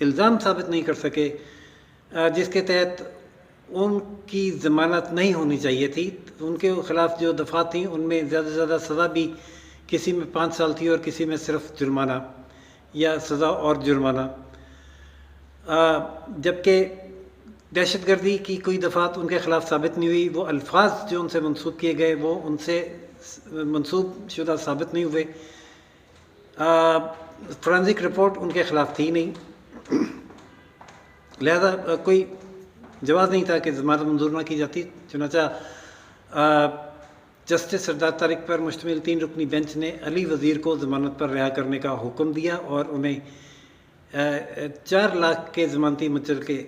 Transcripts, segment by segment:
الزام ثابت نہیں کر سکے جس کے تحت ان کی ضمانت نہیں ہونی چاہیے تھی. ان کے خلاف جو دفعات تھیں ان میں زیادہ سے زیادہ سزا بھی کسی میں 5 سال تھی اور کسی میں صرف جرمانہ یا سزا اور جرمانہ. جبکہ دہشت گردی کی کوئی دفعات ان کے خلاف ثابت نہیں ہوئی. وہ الفاظ جو ان سے منسوب کیے گئے وہ ان سے منسوب شدہ ثابت نہیں ہوئے. فورینزک رپورٹ ان کے خلاف تھی نہیں، لہذا کوئی جواز نہیں تھا کہ ضمانت منظور نہ کی جاتی. چنانچہ جسٹس سردار طارق پر مشتمل 3 رکنی بینچ نے علی وزیر کو ضمانت پر رہا کرنے کا حکم دیا اور انہیں 4 لاکھ کے ضمانتی مچلقے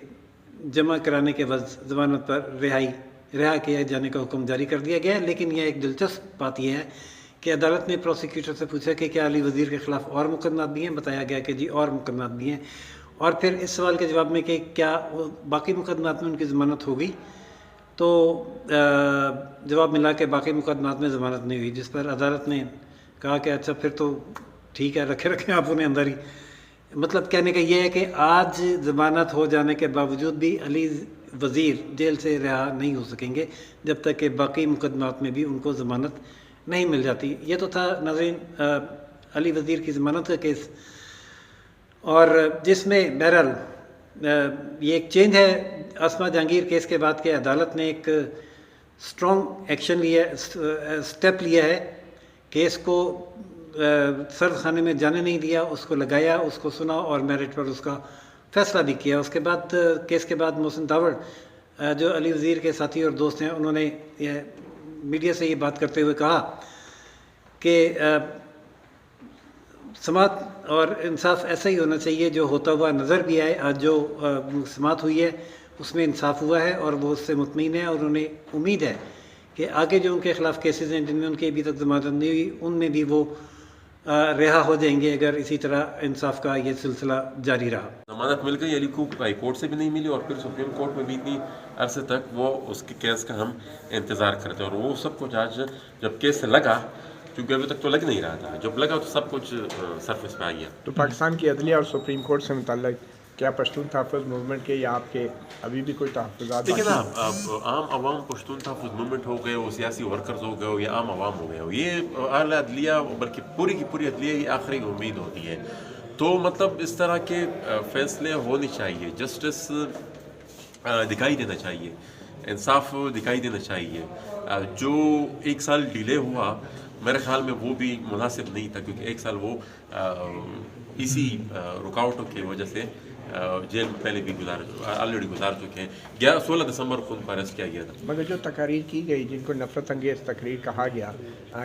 جمع کرانے کے عوض ضمانت پر رہا کیا جانے کا حکم جاری کر دیا گیا. لیکن یہ ایک دلچسپ بات یہ ہے کہ عدالت نے پروسیکیوٹر سے پوچھا کہ کیا علی وزیر کے خلاف اور مقدمات بھی ہیں. بتایا گیا کہ جی اور مقدمات بھی ہیں. اور پھر اس سوال کے جواب میں کہ کیا باقی مقدمات میں ان کی ضمانت ہوگی، تو جواب ملا کہ باقی مقدمات میں ضمانت نہیں ہوئی، جس پر عدالت نے کہا کہ اچھا پھر تو ٹھیک ہے، رکھیں آپ انہیں اندر ہی. مطلب کہنے کا یہ ہے کہ آج ضمانت ہو جانے کے باوجود بھی علی وزیر جیل سے رہا نہیں ہو سکیں گے جب تک کہ باقی مقدمات میں بھی ان کو ضمانت نہیں مل جاتی. یہ تو تھا ناظرین علی وزیر کی ضمانت کا کیس، اور جس میں بہرحال یہ ایک چینج ہے اسما جہانگیر کیس کے بعد کہ عدالت نے ایک اسٹرانگ ایکشن لیا، اسٹیپ لیا ہے. کیس کو سرد خانے میں جانے نہیں دیا، اس کو لگایا، اس کو سنا اور میرٹ پر اس کا فیصلہ بھی کیا. اس کے بعد کیس کے بعد محسن داوڑ جو علی وزیر کے ساتھی اور دوست ہیں، انہوں نے میڈیا سے یہ بات کرتے ہوئے کہا کہ سماعت اور انصاف ایسا ہی ہونا چاہیے جو ہوتا ہوا نظر بھی آئے. آج جو سماعت ہوئی ہے اس میں انصاف ہوا ہے اور وہ اس سے مطمئن ہے، اور انہیں امید ہے کہ آگے جو ان کے خلاف کیسز ہیں جن میں ان کی ابھی تک ضمانت نہیں ہوئی ان میں بھی وہ رہا ہو جائیں گے اگر اسی طرح انصاف کا یہ سلسلہ جاری رہا. ضمانت مل گئی علی کو ہائی کورٹ سے بھی نہیں ملی اور پھر سپریم کورٹ میں بھی اتنی عرصے تک وہ اس کے کیس کا ہم انتظار کرتے اور وہ سب کچھ آج جب کیس لگا، کیونکہ ابھی تک تو لگ نہیں رہا تھا، جب لگا تو سب کچھ سرفیس پہ آ گیا. تو پاکستان کی عدلیہ اور سپریم کورٹ سے متعلق کیا پشتون تحفظ موومنٹ کے یا آپ کے ابھی بھی کوئی تحفظات؟ دیکھیں نا، اب عام عوام پشتون تحفظ موومنٹ ہو گئے ہو، سیاسی ورکرز ہو گئے ہو یا عام عوام ہو گئے ہو، یہ اعلیٰ عدلیہ بلکہ پوری کی پوری عدلیہ یہ آخری امید ہوتی ہے. تو مطلب اس طرح کے فیصلے ہونے چاہیے، جسٹس دکھائی دینا چاہیے، انصاف دکھائی دینا چاہیے. جو 1 سال ڈیلے ہوا میرے خیال میں وہ بھی مناسب نہیں تھا، کیونکہ 1 سال وہ اسی رکاوٹوں کی وجہ سے جیل میں پہلے بھی آلریڈی گزار چکے ہیں. 16 دسمبر کو ان کو اریسٹ کیا گیا تھا. مگر جو تقاریر کی گئی جن کو نفرت انگیز تقریر کہا گیا،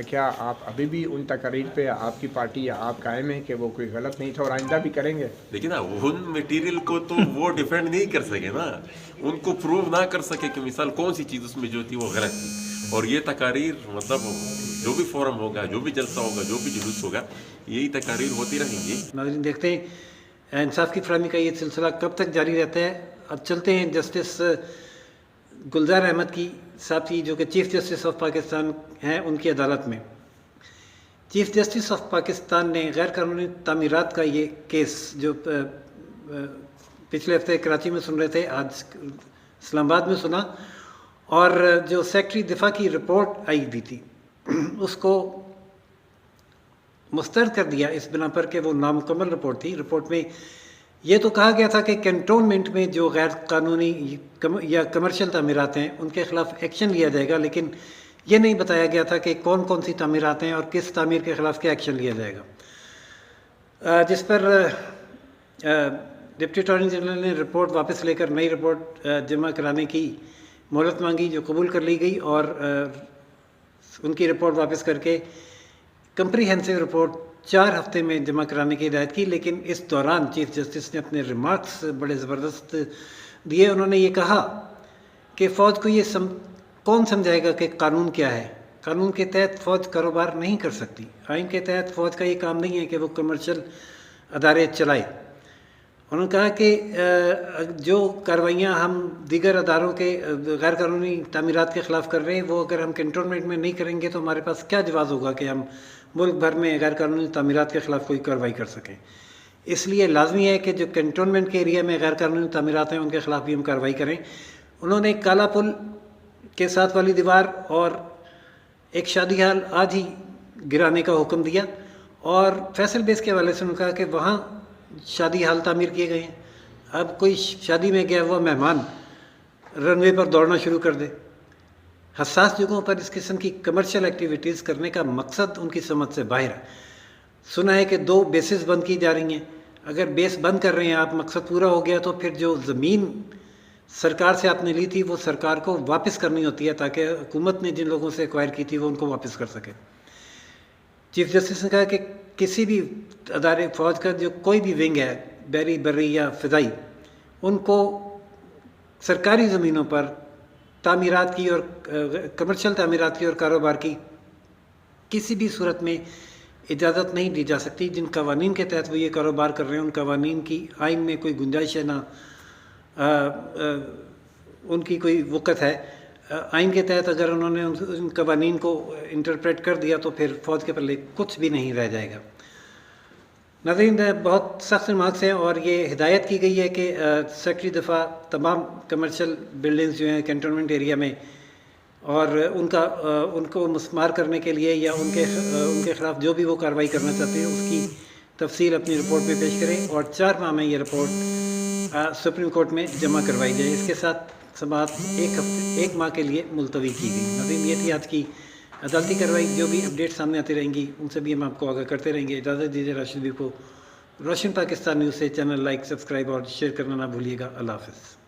کیا آپ ابھی بھی ان تقاریر پہ آپ کی پارٹی یا آپ قائم ہیں کہ وہ کوئی غلط نہیں تھا اور آئندہ بھی کریں گے؟ لیکن نا ان میٹیریل کو تو وہ ڈیفینڈ نہیں کر سکے نا، ان کو پروو نہ کر سکے کہ مثال کون سی چیز اس میں جو تھی وہ غلط تھی. اور یہ تقاریر مطلب جو بھی فورم ہوگا، جو بھی جلسہ ہوگا، جو بھی جلوس ہوگا، یہی تقاریر ہوتی رہیں گی. ناظرین دیکھتے ہیں انصاف کی فراہمی کا یہ سلسلہ کب تک جاری رہتا ہے. اب چلتے ہیں جسٹس گلزار احمد کی ساتھی جو کہ چیف جسٹس آف پاکستان ہیں ان کی عدالت میں. چیف جسٹس آف پاکستان نے غیر قانونی تعمیرات کا یہ کیس جو پچھلے ہفتے کراچی میں سن رہے تھے آج اسلام آباد میں سنا، اور جو سیکرٹری دفاع کی رپورٹ آئی بھی تھی اس کو مسترد کر دیا اس بنا پر کہ وہ نامکمل رپورٹ تھی. رپورٹ میں یہ تو کہا گیا تھا کہ کنٹونمنٹ میں جو غیر قانونی یا کمرشل تعمیرات ہیں ان کے خلاف ایکشن لیا جائے گا، لیکن یہ نہیں بتایا گیا تھا کہ کون کون سی تعمیرات ہیں اور کس تعمیر کے خلاف کیا ایکشن لیا جائے گا. جس پر ڈپٹی اٹارنی جنرل نے رپورٹ واپس لے کر نئی رپورٹ جمع کرانے کی مہلت مانگی جو قبول کر لی گئی، اور ان کی رپورٹ واپس کر کے کمپریہنسو رپورٹ 4 ہفتے میں جمع کرانے کی ہدایت کی. لیکن اس دوران چیف جسٹس نے اپنے ریمارکس بڑے زبردست دیے. انہوں نے یہ کہا کہ فوج کو یہ کون سمجھائے گا کہ قانون کیا ہے. قانون کے تحت فوج کاروبار نہیں کر سکتی. آئین کے تحت فوج کا یہ کام نہیں ہے کہ وہ کمرشل ادارے چلائے. انہوں نے کہا کہ جو کارروائیاں ہم دیگر اداروں کے غیر قانونی تعمیرات کے خلاف کر رہے ہیں وہ اگر ہم کنٹونمنٹ میں نہیں کریں گے تو ہمارے پاس کیا جواز ہوگا کہ ہم ملک بھر میں غیر قانونی تعمیرات کے خلاف کوئی کارروائی کر سکیں. اس لیے لازمی ہے کہ جو کنٹونمنٹ کے ایریا میں غیر قانونی تعمیرات ہیں ان کے خلاف بھی ہم کارروائی کریں. انہوں نے کالا پل کے ساتھ والی دیوار اور ایک شادی ہال آج ہی گرانے کا حکم دیا، اور فیصل بیس کے حوالے سے انہوں نے کہا کہ وہاں شادی ہال تعمیر کیے گئے ہیں. اب کوئی شادی میں گیا ہوا مہمان رن وے پر دوڑنا شروع کر دے. حساس جگہوں پر اس قسم کی کمرشل ایکٹیویٹیز کرنے کا مقصد ان کی سمجھ سے باہر ہے. سنا ہے کہ 2 بیسز بند کی جا رہی ہیں. اگر بیس بند کر رہے ہیں آپ، مقصد پورا ہو گیا تو پھر جو زمین سرکار سے آپ نے لی تھی وہ سرکار کو واپس کرنی ہوتی ہے تاکہ حکومت نے جن لوگوں سے ایکوائر کی تھی وہ ان کو واپس کر سکے. چیف جسٹس نے کہا کہ کسی بھی ادارے فوج کا جو کوئی بھی ونگ ہے، بحری، بری یا فضائی، ان کو سرکاری زمینوں پر تعمیرات کی اور کمرشل تعمیرات کی اور کاروبار کی کسی بھی صورت میں اجازت نہیں دی جا سکتی. جن قوانین کے تحت وہ یہ کاروبار کر رہے ہیں ان قوانین کی آئین میں کوئی گنجائش ہے، نہ ان کی کوئی وقت ہے. آئین کے تحت اگر انہوں نے ان قوانین کو انٹرپریٹ کر دیا تو پھر فوج کے پلے کچھ بھی نہیں رہ جائے گا. ناظرین، بہت سخت ریمارکس ہیں اور یہ ہدایت کی گئی ہے کہ سیکرٹری دفاع تمام کمرشل بلڈنگز جو ہیں کنٹونمنٹ ایریا میں اور ان کو مسمار کرنے کے لیے یا ان کے خلاف جو بھی وہ کارروائی کرنا چاہتے ہیں اس کی تفصیل اپنی رپورٹ میں پیش کریں اور 4 ماہ میں یہ رپورٹ سپریم کورٹ میں جمع کروائی جائے. اس کے ساتھ سماعت 1 ماہ کے لیے ملتوی کی گئی. ناظرین، یہ تھی آج کی عدالتی کارروائی. جو بھی اپڈیٹ سامنے آتی رہیں گی ان سے بھی ہم آپ کو آگاہ کرتے رہیں گے. اجازت دیجیے راشد بھی کو. روشن پاکستان نیوز سے چینل لائک، سبسکرائب اور شیئر کرنا نہ بھولیے گا. اللہ حافظ.